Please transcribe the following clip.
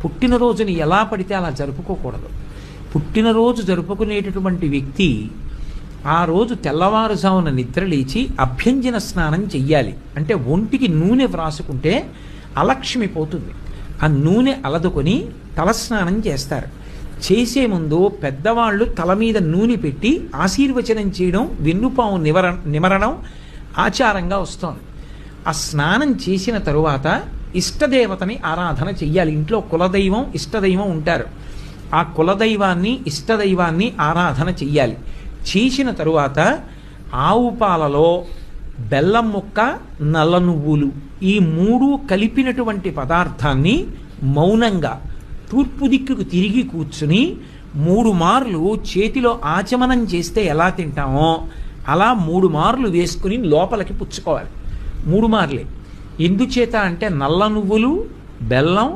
పుట్టినరోజుని ఎలా పడితే అలా జరుపుకోకూడదు. పుట్టినరోజు జరుపుకునేటటువంటి వ్యక్తి ఆ రోజు తెల్లవారుజామున నిద్ర లేచి అభ్యంజన స్నానం చెయ్యాలి. అంటే ఒంటికి నూనె వ్రాసుకుంటే అలక్ష్మి పోతుంది. ఆ నూనె అలదుకొని తలస్నానం చేస్తారు. చేసే ముందు పెద్దవాళ్ళు తల మీద నూనె పెట్టి ఆశీర్వచనం చేయడం, వెన్నుపాము నిమరణం ఆచారంగా వస్తోంది. ఆ స్నానం చేసిన తరువాత ఇష్టదేవతని ఆరాధన చెయ్యాలి. ఇంట్లో కులదైవం ఇష్టదైవం ఉంటారు. ఆ కులదైవాన్ని ఇష్టదైవాన్ని ఆరాధన చెయ్యాలి. చేసిన తరువాత ఆవు పాలలో బెల్లం ముక్క, నల్ల నువ్వులు ఈ మూడు కలిపినటువంటి పదార్థాన్ని మౌనంగా తూర్పు దిక్కుకు తిరిగి కూర్చుని 3 మార్లు చేతిలో ఆచమనం చేస్తే ఎలా తింటామో అలా 3 మార్లు వేసుకుని లోపలికి పుచ్చుకోవాలి. 3 మార్లే. ఎందుచేత అంటే నల్ల నువ్వులు, బెల్లం,